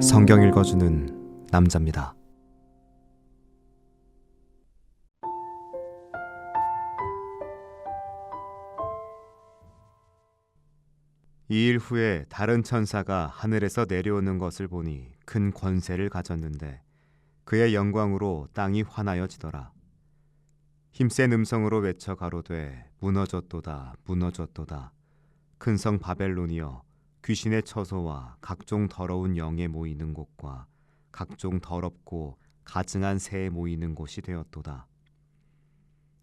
성경 읽어주는 남자입니다. 이 일 후에 다른 천사가 하늘에서 내려오는 것을 보니 큰 권세를 가졌는데 그의 영광으로 땅이 환하여지더라. 힘센 음성으로 외쳐 가로되 무너졌도다 무너졌도다. 큰 성 바벨론이여 귀신의 처소와 각종 더러운 영에 모이는 곳과 각종 더럽고 가증한 새에 모이는 곳이 되었도다.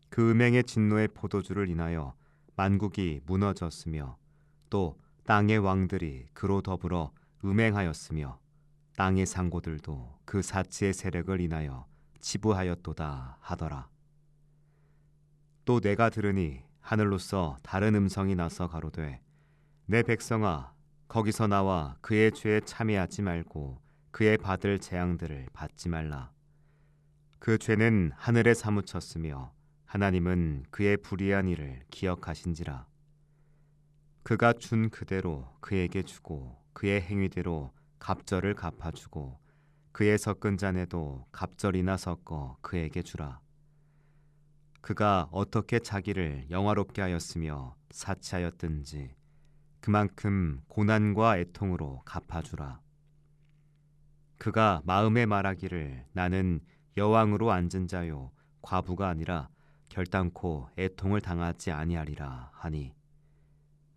그 음행의 진노의 포도주를 인하여 만국이 무너졌으며 또 땅의 왕들이 그로 더불어 음행하였으며 땅의 상고들도 그 사치의 세력을 인하여 치부하였도다 하더라. 또 내가 들으니 하늘로서 다른 음성이 나서 가로되 내 백성아 거기서 나와 그의 죄에 참여하지 말고 그의 받을 재앙들을 받지 말라. 그 죄는 하늘에 사무쳤으며 하나님은 그의 불의한 일을 기억하신지라. 그가 준 그대로 그에게 주고 그의 행위대로 갑절을 갚아주고 그의 섞은 잔에도 갑절이나 섞어 그에게 주라. 그가 어떻게 자기를 영화롭게 하였으며 사치하였든지 그만큼 고난과 애통으로 갚아주라. 그가 마음에 말하기를 나는 여왕으로 앉은 자요 과부가 아니라 결단코 애통을 당하지 아니하리라 하니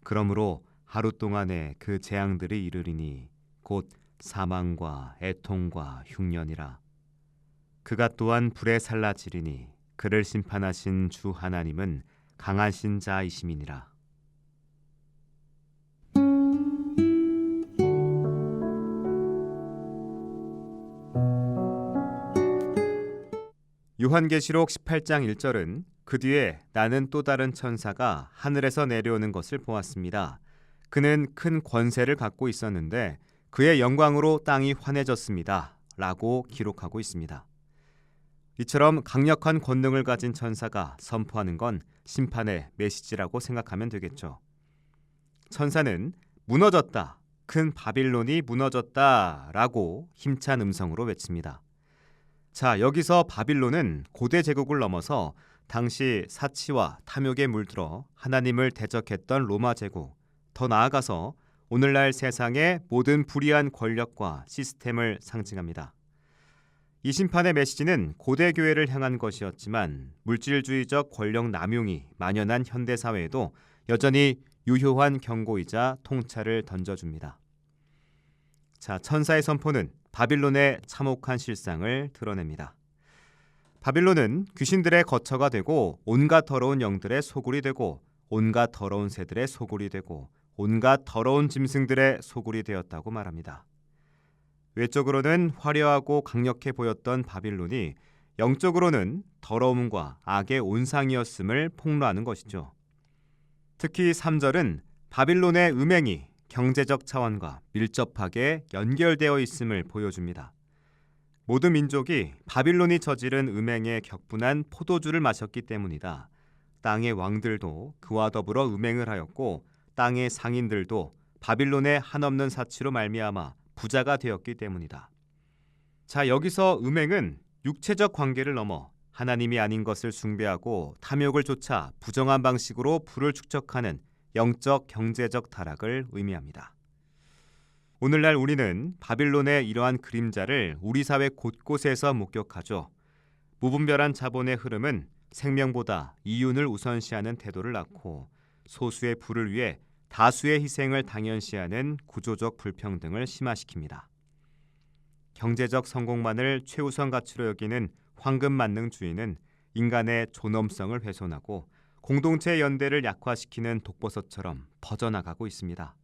그러므로 하루 동안에 그 재앙들이 이르리니 곧 사망과 애통과 흉년이라. 그가 또한 불에 살라지리니 그를 심판하신 주 하나님은 강하신 자이심이니라. 요한계시록 18장 1절은 그 뒤에 나는 또 다른 천사가 하늘에서 내려오는 것을 보았습니다. 그는 큰 권세를 갖고 있었는데 그의 영광으로 땅이 환해졌습니다. 라고 기록하고 있습니다. 이처럼 강력한 권능을 가진 천사가 선포하는 건 심판의 메시지라고 생각하면 되겠죠. 천사는 무너졌다, 큰 바빌론이 무너졌다 라고 힘찬 음성으로 외칩니다. 자, 여기서 바빌론은 고대 제국을 넘어서 당시 사치와 탐욕에 물들어 하나님을 대적했던 로마 제국, 더 나아가서 오늘날 세상의 모든 불의한 권력과 시스템을 상징합니다. 이 심판의 메시지는 고대 교회를 향한 것이었지만 물질주의적 권력 남용이 만연한 현대 사회에도 여전히 유효한 경고이자 통찰을 던져줍니다. 자, 천사의 선포는 바빌론의 참혹한 실상을 드러냅니다. 바빌론은 귀신들의 거처가 되고 온갖 더러운 영들의 소굴이 되고 온갖 더러운 새들의 소굴이 되고 온갖 더러운 짐승들의 소굴이 되었다고 말합니다. 외적으로는 화려하고 강력해 보였던 바빌론이 영적으로는 더러움과 악의 온상이었음을 폭로하는 것이죠. 특히 3절은 바빌론의 음행이 경제적 차원과 밀접하게 연결되어 있음을 보여줍니다. 모든 민족이 바빌론이 저지른 음행에 격분한 포도주를 마셨기 때문이다. 땅의 왕들도 그와 더불어 음행을 하였고 땅의 상인들도 바빌론의 한없는 사치로 말미암아 부자가 되었기 때문이다. 자, 여기서 음행은 육체적 관계를 넘어 하나님이 아닌 것을 숭배하고 탐욕을 쫓아 부정한 방식으로 부를 축적하는 영적 경제적 타락을 의미합니다. 오늘날 우리는 바빌론의 이러한 그림자를 우리 사회 곳곳에서 목격하죠. 무분별한 자본의 흐름은 생명보다 이윤을 우선시하는 태도를 낳고 소수의 부를 위해 다수의 희생을 당연시하는 구조적 불평등을 심화시킵니다. 경제적 성공만을 최우선 가치로 여기는 황금만능주의는 인간의 존엄성을 훼손하고 공동체 연대를 약화시키는 독버섯처럼 퍼져나가고 있습니다.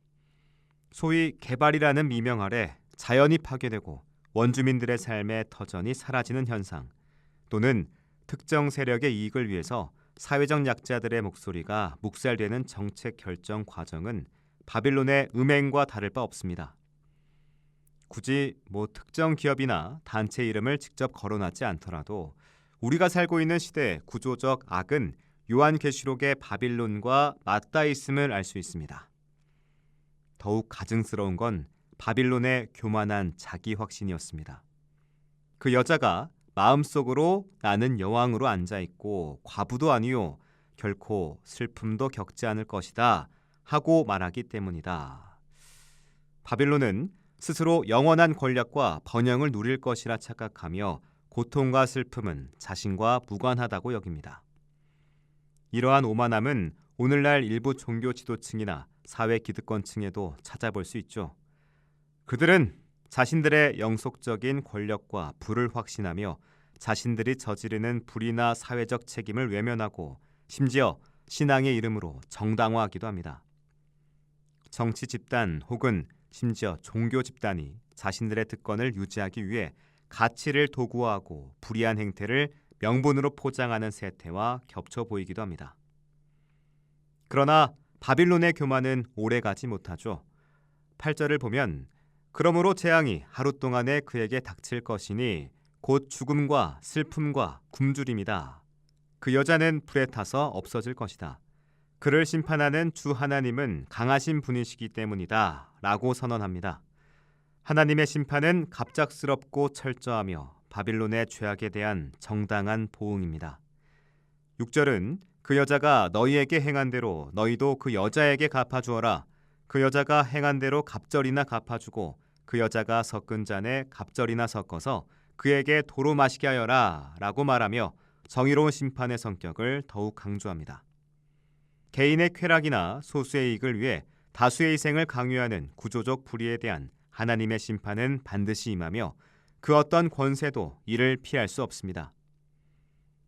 소위 개발이라는 미명 아래 자연이 파괴되고 원주민들의 삶의 터전이 사라지는 현상, 또는 특정 세력의 이익을 위해서 사회적 약자들의 목소리가 묵살되는 정책 결정 과정은 바빌론의 음행과 다를 바 없습니다. 굳이 특정 기업이나 단체 이름을 직접 거론하지 않더라도 우리가 살고 있는 시대의 구조적 악은 요한계시록의 바빌론과 맞닿아 있음을 알 수 있습니다. 더욱 가증스러운 건 바빌론의 교만한 자기 확신이었습니다. 그 여자가 마음속으로 나는 여왕으로 앉아있고 과부도 아니요 결코 슬픔도 겪지 않을 것이다 하고 말하기 때문이다. 바빌론은 스스로 영원한 권력과 번영을 누릴 것이라 착각하며 고통과 슬픔은 자신과 무관하다고 여깁니다. 이러한 오만함은 오늘날 일부 종교 지도층이나 사회 기득권층에도 찾아볼 수 있죠. 그들은 자신들의 영속적인 권력과 부를 확신하며 자신들이 저지르는 불의나 사회적 책임을 외면하고 심지어 신앙의 이름으로 정당화하기도 합니다. 정치 집단 혹은 심지어 종교 집단이 자신들의 특권을 유지하기 위해 가치를 도구화하고 불의한 행태를 명분으로 포장하는 세태와 겹쳐 보이기도 합니다. 그러나 바빌론의 교만은 오래가지 못하죠. 8절을 보면 그러므로 재앙이 하루 동안에 그에게 닥칠 것이니 곧 죽음과 슬픔과 굶주림이다. 그 여자는 불에 타서 없어질 것이다. 그를 심판하는 주 하나님은 강하신 분이시기 때문이다 라고 선언합니다. 하나님의 심판은 갑작스럽고 철저하며 바빌론의 죄악에 대한 정당한 보응입니다. 6절은 그 여자가 너희에게 행한 대로 너희도 그 여자에게 갚아주어라. 그 여자가 행한 대로 갑절이나 갚아주고 그 여자가 섞은 잔에 갑절이나 섞어서 그에게 도로 마시게 하여라 라고 말하며 정의로운 심판의 성격을 더욱 강조합니다. 개인의 쾌락이나 소수의 이익을 위해 다수의 희생을 강요하는 구조적 불의에 대한 하나님의 심판은 반드시 임하며 그 어떤 권세도 이를 피할 수 없습니다.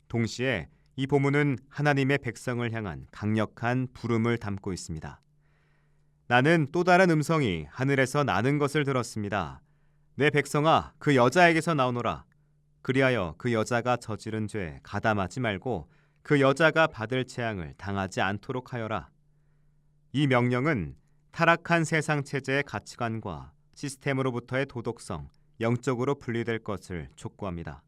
동시에 이 본문은 하나님의 백성을 향한 강력한 부름을 담고 있습니다. 나는 또 다른 음성이 하늘에서 나는 것을 들었습니다. 내 백성아, 그 여자에게서 나오너라. 그리하여 그 여자가 저지른 죄에 가담하지 말고 그 여자가 받을 재앙을 당하지 않도록 하여라. 이 명령은 타락한 세상 체제의 가치관과 시스템으로부터의 도덕성, 영적으로 분리될 것을 촉구합니다.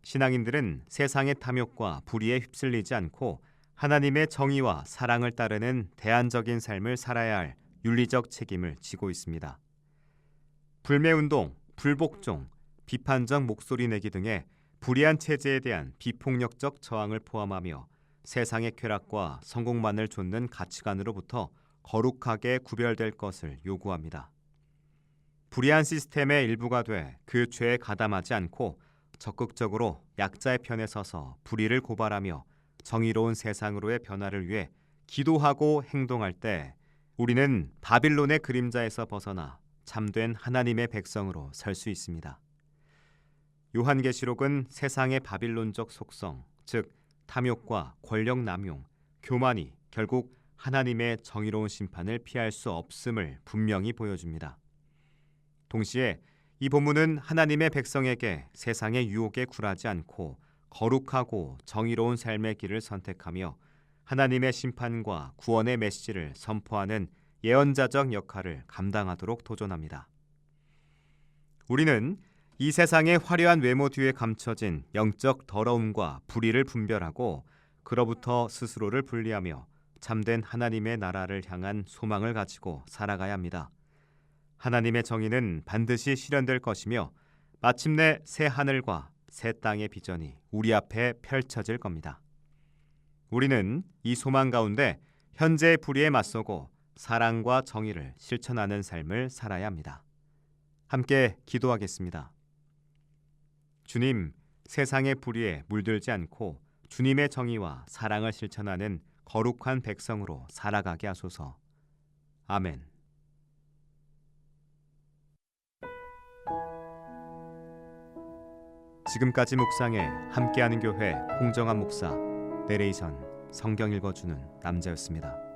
신앙인들은 세상의 탐욕과 불의에 휩쓸리지 않고 하나님의 정의와 사랑을 따르는 대안적인 삶을 살아야 할 윤리적 책임을 지고 있습니다. 불매운동, 불복종, 비판적 목소리 내기 등의 불의한 체제에 대한 비폭력적 저항을 포함하며 세상의 쾌락과 성공만을 좇는 가치관으로부터 거룩하게 구별될 것을 요구합니다. 불의한 시스템의 일부가 돼 그 죄에 가담하지 않고 적극적으로 약자의 편에 서서 불의를 고발하며 정의로운 세상으로의 변화를 위해 기도하고 행동할 때 우리는 바빌론의 그림자에서 벗어나 참된 하나님의 백성으로 설 수 있습니다. 요한계시록은 세상의 바빌론적 속성, 즉 탐욕과 권력 남용, 교만이 결국 하나님의 정의로운 심판을 피할 수 없음을 분명히 보여줍니다. 동시에 이 본문은 하나님의 백성에게 세상의 유혹에 굴하지 않고 거룩하고 정의로운 삶의 길을 선택하며 하나님의 심판과 구원의 메시지를 선포하는 예언자적 역할을 감당하도록 도전합니다. 우리는 이 세상의 화려한 외모 뒤에 감춰진 영적 더러움과 불의를 분별하고 그로부터 스스로를 분리하며 참된 하나님의 나라를 향한 소망을 가지고 살아가야 합니다. 하나님의 정의는 반드시 실현될 것이며 마침내 새 하늘과 새 땅의 비전이 우리 앞에 펼쳐질 겁니다. 우리는 이 소망 가운데 현재의 불의에 맞서고 사랑과 정의를 실천하는 삶을 살아야 합니다. 함께 기도하겠습니다. 주님, 세상의 불의에 물들지 않고 주님의 정의와 사랑을 실천하는 거룩한 백성으로 살아가게 하소서. 아멘. 지금까지 묵상에 함께하는 교회 홍정한 목사, 내레이션 성경 읽어주는 남자였습니다.